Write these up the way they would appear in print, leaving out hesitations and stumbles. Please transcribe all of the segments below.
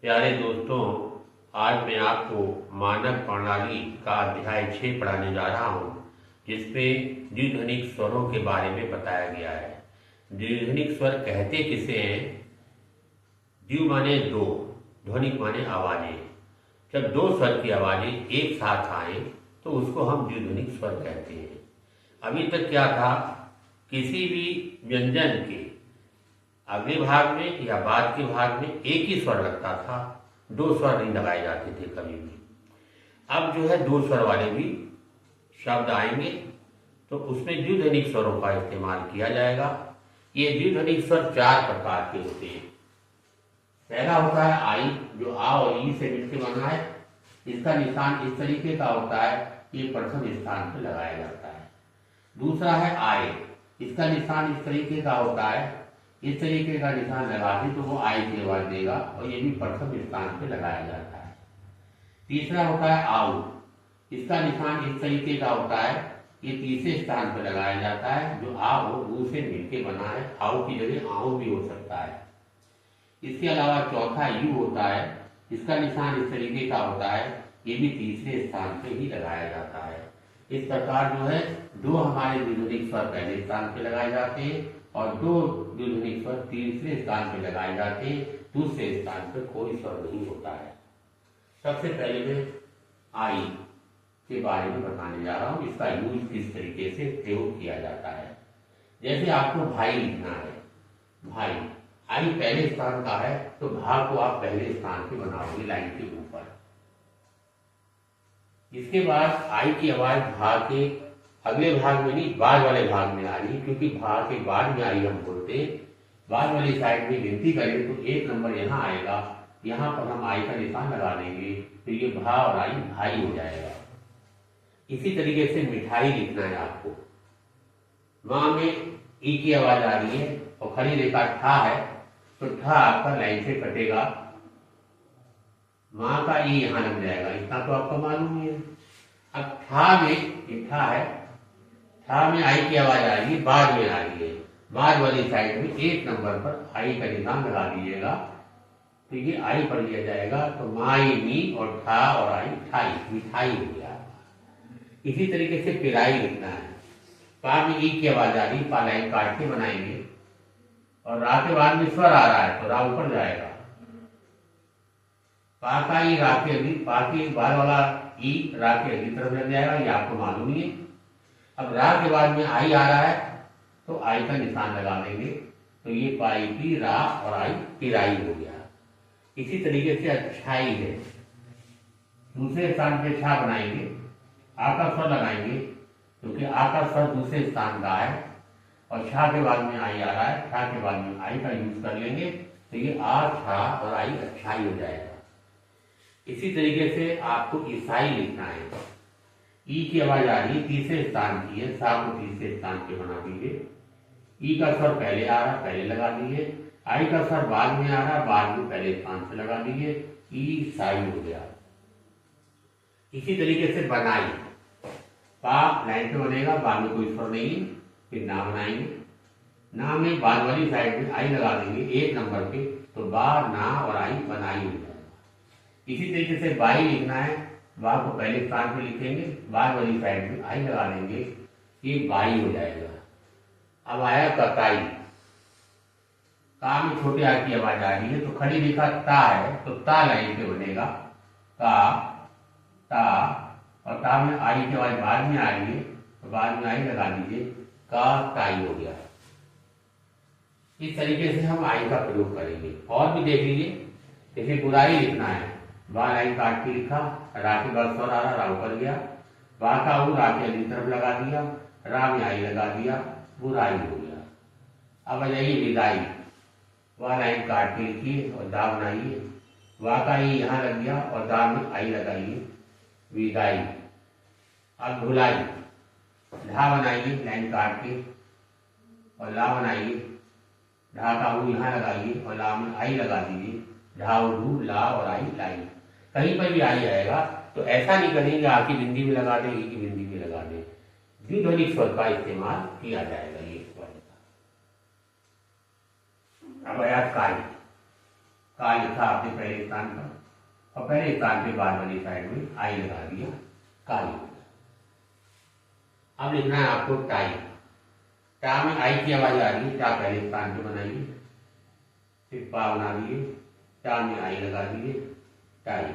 प्यारे दोस्तों, आज मैं आपको मानक प्रणाली का अध्याय 6 पढ़ाने जा रहा हूँ, जिसमें द्विध्वनिक स्वरों के बारे में बताया गया है। द्विध्वनिक स्वर कहते किसे हैं? द्वि माने दो, ध्वनिक माने आवाजें। जब दो स्वर की आवाजें एक साथ आए तो उसको हम द्विध्वनिक स्वर कहते हैं। अभी तक क्या था, किसी भी व्यंजन के अगले भाग में या बाद के भाग में एक ही स्वर लगता था, दो स्वर नहीं लगाए जाते थे कभी भी। अब जो है दो स्वर वाले भी शब्द आएंगे तो उसमें द्विध्वनिक स्वरों का इस्तेमाल किया जाएगा। ये द्विध्वनिक स्वर चार प्रकार के होते हैं। पहला होता है आई, जो आ और ई से मिलकर बना है। इसका निशान इस तरीके का होता है, ये प्रथम स्थान पर लगाया जाता है। दूसरा है आए, इसका निशान इस तरीके का होता है, इस तरीके का निशान लगा दें तो वो आई की आवाज देगा और ये भी प्रथम स्थान पे लगाया जाता है। तीसरा होता है आओ, इसका निशान इस तरीके का होता है, ये तीसरे स्थान पर लगाया जाता है। जो आ हो ऊ से मिलके बना है, आओ की जगह आओ भी हो सकता है। इसके अलावा चौथा यू होता है, इसका निशान इस तरीके का होता है, ये भी तीसरे स्थान पे ही लगाया जाता है। इस प्रकार जो है दो हमारे द्विध्वनिक स्वर पहले स्थान पे लगाए जाते हैं और दो द्विध्वनिक स्वर तीसरे स्थान पे लगाए जाते हैं। दूसरे स्थान पर कोई स्वर नहीं होता है। सबसे पहले मैं आई के बारे में बताने जा रहा हूँ, इसका यूज किस तरीके से प्रयोग किया जाता है। जैसे आपको भाई लिखना है, भाई आई पहले स्थान का है तो भा को आप पहले स्थान पे बनाओगे लाइन के ऊपर। इसके बाद आई की आवाज भा के अगले भाग में नहीं, बाद वाले भाग में आ रही है, क्योंकि भा के बाद में आई हम बोलते हैं। बाद वाली साइड में गिनती करें तो एक नंबर यहाँ आएगा, यहाँ पर हम आई का निशान लगा देंगे तो ये भा और आई भाई हो जाएगा। इसी तरीके से मिठाई लिखना है आपको। माँ में ई की आवाज आ रही है और खड़ी रेखा ठा है तो ठा आपका लाइन से कटेगा, माँ का ई यहाँ लग जाएगा, इतना तो आपको मालूम ही है। अब ठा में ये ठा है, ठा में आई की आवाज आ रही है, बाद में आ रही है, बाद वाली साइड में एक नंबर पर आई का निशान लगा दीजिएगा तो ये आई पढ़ लिया जाएगा। तो माई मी और ठा और आई ठाई, मिठाई हो गया। इसी तरीके से पिराई लिखना है। पा में ई की आवाज आ रही, पा लाइन काट के बनाएंगे और रा के बाद में स्वर आ रहा है तो रा ऊपर जाएगा। पा का ई रा के अभी, पा के बाद वाला ई रा के अगली तरफ लग जाएगा, ये आपको मालूम ही है। अब रा के बाद में आई आ रहा है तो आई का निशान लगा देंगे तो ये पाई पी रा और आई पिराई हो गया। इसी तरीके से अच्छाई है, दूसरे स्थान पे छा बनाएंगे, आ का स्वर लगाएंगे क्योंकि आ का स्वर दूसरे स्थान का है और छा के बाद में आई आ रहा है, छा के बाद में आई का यूज कर लेंगे तो ये आ छा और आई अच्छाई हो जाएगा। इसी तरीके से आपको ईसाई लिखना है। ई की आवाज आ रही है, तीसरे स्थान की है, सा को तीसरे स्थान पे बना दीजिए। ई का स्वर पहले आ रहा, पहले लगा दीजिए। आई का स्वर बाद में आ रहा, बाद में पहले स्थान से लगा दीजिए, ई साई हो गया। इसी तरीके से बनाई, पा लाइन पे बनेगा, बाद में कोई स्वर नहीं है, फिर ना बनाएंगे। ना में बाद वाली साइड में आई लगा देंगे एक नंबर पे तो बा ना और आई बनाई हो जाएगा। इसी तरीके से बाई लिखना है, बा को पहले स्थान पे लिखेंगे, बाद वाली साइड में आई लगा देंगे, ये बाई हो जाएगा। अब आया ककाई, का में छोटे आ की आवाज आ रही है तो खड़ी रेखा ता है तो ता लाइन पे बनेगा, का ता, और ता में आई की आवाज बाद में आ रही है तो बाद में आई लगा दीजिए, का ताई हो गया। इस तरीके से हम आई का प्रयोग करेंगे। और भी देख लीजिए, जैसे बुराई लिखना है, बा लाइन काट के लिखा, रा के बाद स्वर आ रहा, रा ऊपर गया, बा का ऊ रा के अगली तरफ लगा दिया, रा में आई लगा दिया, बुराई हो गया। अब आ जाइए विदाई, वाह लाइन काट के लिखिए और दा बनाइए, वाह का ई यहाँ लग गया और दा में आई लगाइए, विदाई। अब धुलाई, ढा बनाइए लाइन काट के और ला बनाइए, ढा का ऊ यहाँ लगाइए और ला में आई लगा दीजिए, ढा ढू ला और आई लाई। कहीं पर भी आई आएगा तो ऐसा नहीं करेंगे आ की बिंदी में लगा दें, ई की बिंदी में लगा दें, द्विध्वनिक स्वर का इस्तेमाल किया जाएगा। ये स्वर अब आया काई, का लिखा आपने पहले स्थान पर और पहले स्थान पे बाद वाली साइड में आई लगा दिया, का लिखा। अब लिखना है आपको टाई। टा में आई की आवाज आ रही है, टा पहले स्थान पे बनाइए, फिर पा बना दिए, टा में आई लगा दिए, टाई।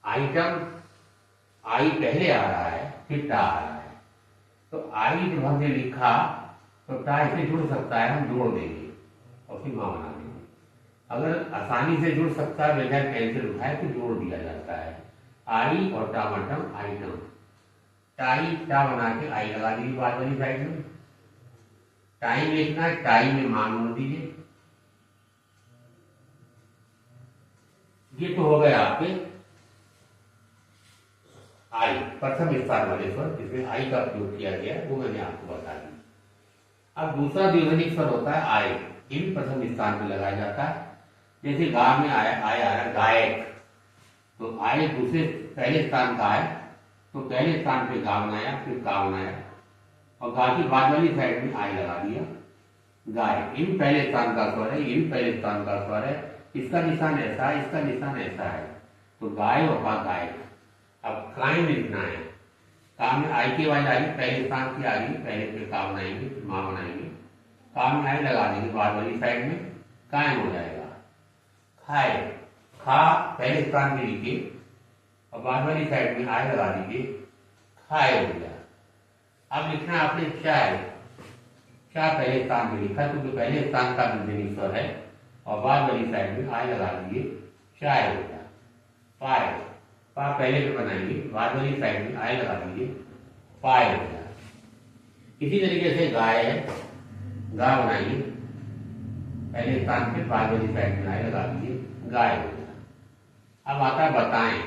आइटम, आई पहले आ रहा है फिर टा आ रहा है, तो आई जब हमने लिखा तो टा इसे जुड़ सकता है, हम जोड़ देंगे और फिर मां बना देंगे। अगर आसानी से जुड़ सकता है बगैर पेंसिल उठाए तो जोड़ दिया जाता है। आई और टामाटम, आइटम। टाई, टा बना के आई लगा दीजिए बाद वाली साइड में। टाइम लिखना है, टाई में मान जोड़ दीजिए। ये तो हो गए आपके आई, प्रथम स्थान वाले स्वर जिसमें आई का प्रयोग किया गया है, वो मैंने आपको बता दिया। अब दूसरा द्विध्वनिक स्वर होता है आय, ये भी प्रथम स्थान पर लगाया जाता है। जैसे गा में आया, आय आ रहा गायक, तो आय दूसरे पहले स्थान का है, तो पहले स्थान पे गा बनाया, फिर का बनाया और गा की बाद वाली साइड में आई लगा दिया, गाय। ये भी पहले स्थान का स्वर है, ये भी पहले स्थान का स्वर है। इसका निशान ऐसा है, इसका निशान ऐसा है, तो गाय और का गायक। अब काय में लिखना है, का में आई की आवाज आ रही, पहले स्थान की आ रही, पहले फिर का बनाएंगे, फिर मां बनाएंगे, का में आई लगा देंगे बाद वाली साइड में, कायम हो जाएगा। खाए, खा पहले स्थान में लिखिए और बाद वाली साइड में आई लगा दीजिए, खाए हो गया। अब लिखना आपने चाय, चाय पहले स्थान में लिखा क्योंकि पहले स्थान का द्विध्वनिक स्वर है और बाद वाली साइड में आई लगा दीजिए, चाय हो गया। पाए, पा पहले पे बनाएंगे, बाद वाली साइड में आई लगा दीजिए, पाए हो गया। इसी तरीके से गाय है, गा बनाइए, पहले स्थान पे बाद वाली साइड में आई लगा दीजिए, गाय हो गया। अब आता है बताएं,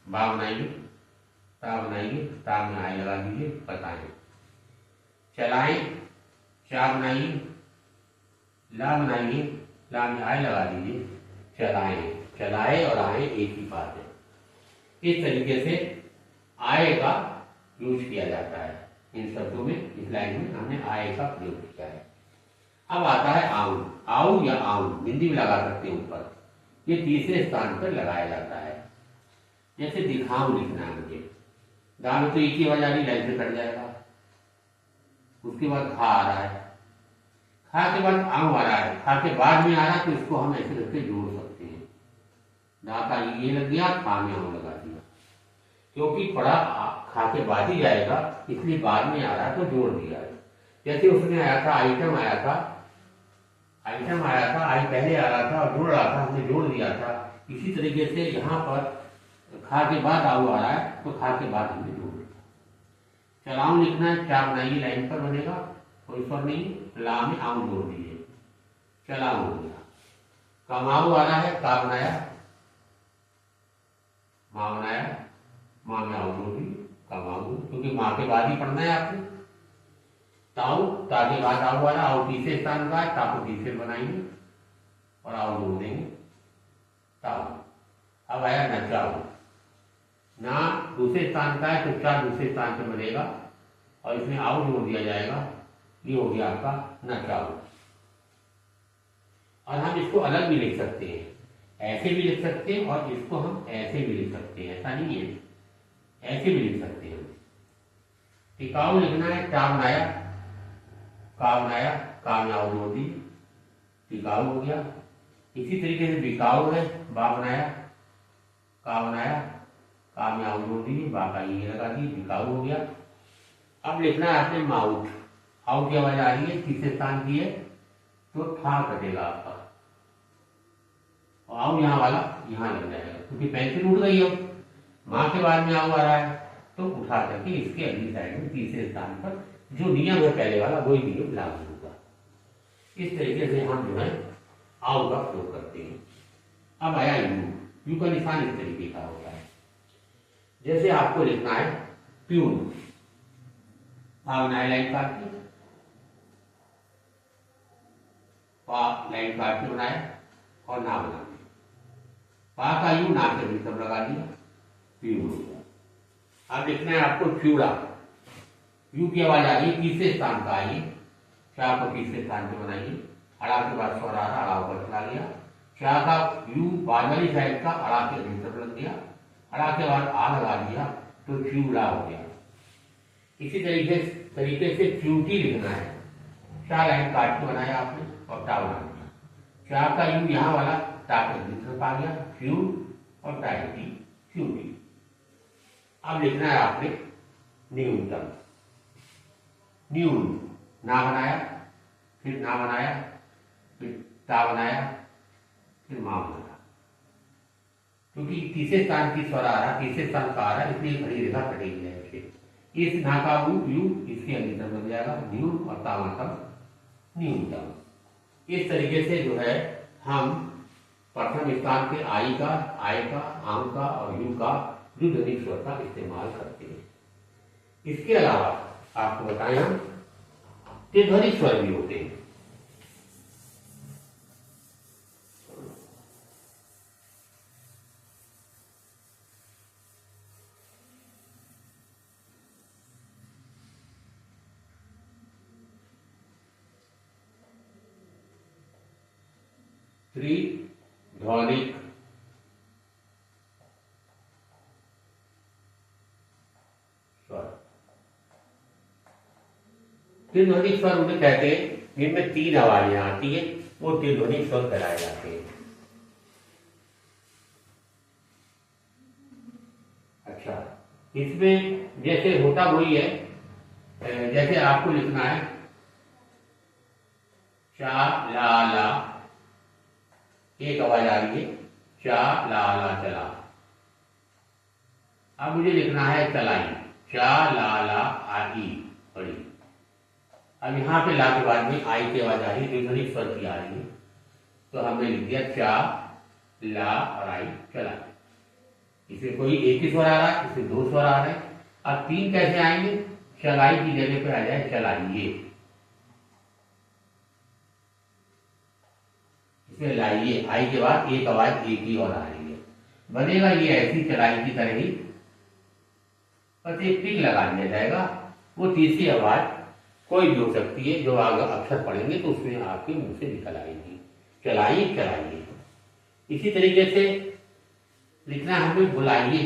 बा बनाइए, ता बनाइए, ता में आई लगा दीजिए, बताएं। चलाएं, चा बनाइए, ला बनाइए, ला में आई लगा दीजिए, चलाएं। चलाए और आए एक ही बात है। इस तरीके से आय का यूज किया जाता है इन शब्दों में। इस लाइन में हमने आय का प्रयोग किया है। अब आता है आऊ, आऊ या आऊ हिंदी में लगा सकते हैं ऊपर, ये तीसरे स्थान पर लगाया जाता है। जैसे दिखाऊं लिखना है मुझे, गा में तो एक ही आवाज आ रही, लाइन से कट जाएगा। उसके बाद खा आ रहा है, खा के बाद आऊ आ रहा है, खा के बाद में आ रहा है, तो इसको हम ऐसे करके जोड़ सकते हैं। दा का ये लग गया, खा में आऊ लगा दिया, क्योंकि पड़ा खा के बाद ही जाएगा, इसलिए बाद में आ रहा तो जोड़ दिया है। जैसे उसमें आया था आइटम, आया था आइटम, आया था आई पहले आ रहा था और जोड़ रहा था, हमने जोड़ दिया था। इसी तरीके से यहाँ पर खा के बाद आऊ आ रहा है, तो खा के बाद हमने जोड़ दिया। चलाऊं लिखना है, चा बनाइए, लाइन पर बनेगा, कोई स्वर नहीं, ला में आऊ जोड़ दीजिए, चलाऊं हो गया। कमाऊ आ रहा है, का बनाया, मां बनाया, मां में आऊ जोड़ दी, कमाऊ, क्योंकि मां के बाद ही पढ़ना है आपको। ताऊ, ता के बाद आऊ आ रहा, आऊ तीसरे स्थान का है, ता को तीसरे बनाएंगे और आऊ जोड़ देंगे, ताऊ। अब आया नचाऊ, ना दूसरे स्थान का है तो चा दूसरे स्थान पे बनेगा और इसमें आऊ जोड़ दिया जाएगा, ये हो गया आपका नचाऊ। और हम इसको अलग भी लिख सकते हैं, ऐसे भी लिख सकते हैं और इसको हम ऐसे भी लिख सकते हैं, ऐसा नहीं है, ऐसे भी लिख सकते हैं। टिकाऊ लिखना है, चा बनाया, का बनाया, का में आऊ जोड़ दी, टिकाऊ हो गया। इसी तरीके से बिकाऊ है, बा बनाया, का बनाया, का में आऊ जोड़ दी, बा का ये लगा दी, बिकाऊ हो गया। अब लिखना है आपने माउथ, आऊ की आवाज आ रही है, तीसरे स्थान की है, तो था कटेगा आपका, और आऊ यहाँ वाला यहाँ लग जाएगा, क्योंकि पेंसिल उड़ गई है। माँ के बाद में आऊ आ रहा है तो उठा करके इसके अगली साइड में तीसरे स्थान पर जो नियम है पहले वाला वही नियम लागू होगा। इस तरीके से हम जो है आऊ का प्रयोग करते हैं। अब आया यू, यू का निशान इस तरीके का होता है। जैसे आपको लिखना है प्यून, बनाए लाइन काट के, लाइन काट के बनाया और ना बना दिया, पा का यू, ना के भी सब लगा दिया, प्यून हो गया। अब लिखना है आपको फ्यूड़ा, यू की आवाज आ रही, तीसरे स्थान का आइए, चार को तीसरे स्थान पे बनाइए, अड़ा के बाद स्वर आ रहा, अड़ा ऊपर चला गया, चा का यू बाद वाली साइड का अड़ा के अगली तरफ लग गया, अड़ा के बाद आ लगा दिया तो च्यूड़ा हो गया। इसी तरीके से च्यूटी लिखना है। चा लाइन काट के बनाया आपने और टा बना दिया। चा का यू यहाँ वाला टा के अगली तरफ आ गया, च्यू और टाइटी च्यूटी। अब लिखना है आपने न्यूनतम। न्यून ना बनाया, फिर ना बनाया, फिर ता बनाया, फिर मां बनाया। क्योंकि तीसरे स्थान की स्वर आ रहा, तीसरे स्थान का आ रहा, इसलिए खड़ी रेखा कटेगी है। इस ना का यू इसके अंदर बन जाएगा न्यून और ता मतलब न्यूनतम। इस तरीके से जो है हम प्रथम स्थान के आई का, आम का और यू का द्विध्वनिक स्वर का इस्तेमाल करते हैं। इसके अलावा आपको बताएं हम त्रिध्वनिक स्वर भी होते हैं। त्रिध्वनिक स्वर। त्रिध्वनिक स्वर उन्हें कहते हैं जिनमें तीन आवाजें आती है, वो त्रिध्वनिक स्वर कहलाए जाते हैं। अच्छा, इसमें जैसे होता वही है, जैसे आपको लिखना है चा ला ला, एक आवाज आ रही है चा ला ला चला। अब मुझे लिखना है चलाई, चा ला ला आई बड़ी। अब यहाँ पे ला के बाद में आई की आवाज आ रही है, द्विध्वनिक स्वर की आ रही है, तो हमने लिख दिया चा ला और आई चलाई। इसमें कोई एक ही स्वर आ रहा है, इसमें दो स्वर आ रहे हैं। अब तीन कैसे आएंगे? चलाई की जगह पे आ जाए चलाइए, इसमें लाइए, आई के बाद एक आवाज एक ही और आ रही है, बनेगा ये ऐसी चलाई की तरह ही, बस एक टिक लगा दिया जाएगा। वो तीसरी आवाज कोई भी हो सकती है, जो आगे अक्षर पढ़ेंगे तो उसमें आपके मुंह से निकल आएगी, चलाइए चलाइए। इसी तरीके से लिखना हमें बुलाइए,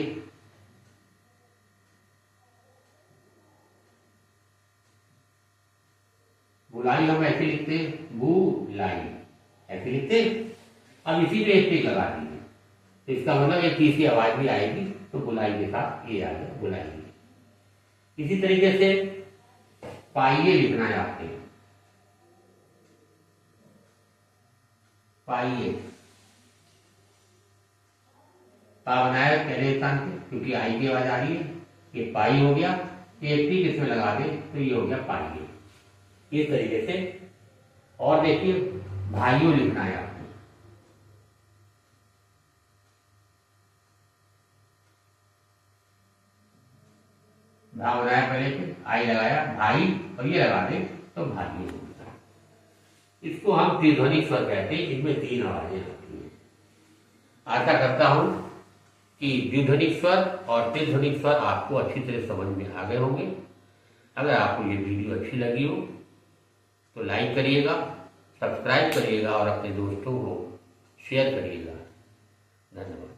बुलाई हम ऐसे लिखते हैं बुलाई, ऐसे लिखते। अब इसी पे एक टिक लगा दीजिए, तो इसका मतलब एक तीसरी आवाज भी आएगी, तो बुलाई के साथ ये आ गया बुलाइए। इसी तरीके से पाइए लिखना है आपके, पाइए पा बनाया पहले स्थान पे, क्योंकि आई की आवाज आ रही है, ये पाई हो गया, एक टिक इसमें लगा दे तो ये हो गया पाइए। इस तरीके से। और देखिए भाइयों लिखना है आपको, भा बनाया पहले पे, आई लगाया भाई और ये लगा दे तो भाइयों हो गया। इसको हम त्रिध्वनिक स्वर कहते हैं, इनमें तीन आवाजें होती हैं। आशा करता हूं कि द्विध्वनिक स्वर और त्रिध्वनिक स्वर आपको अच्छी तरह समझ में आ गए होंगे। अगर आपको ये वीडियो अच्छी लगी हो तो लाइक करिएगा, सब्सक्राइब करिएगा और अपने दोस्तों को शेयर करिएगा। धन्यवाद।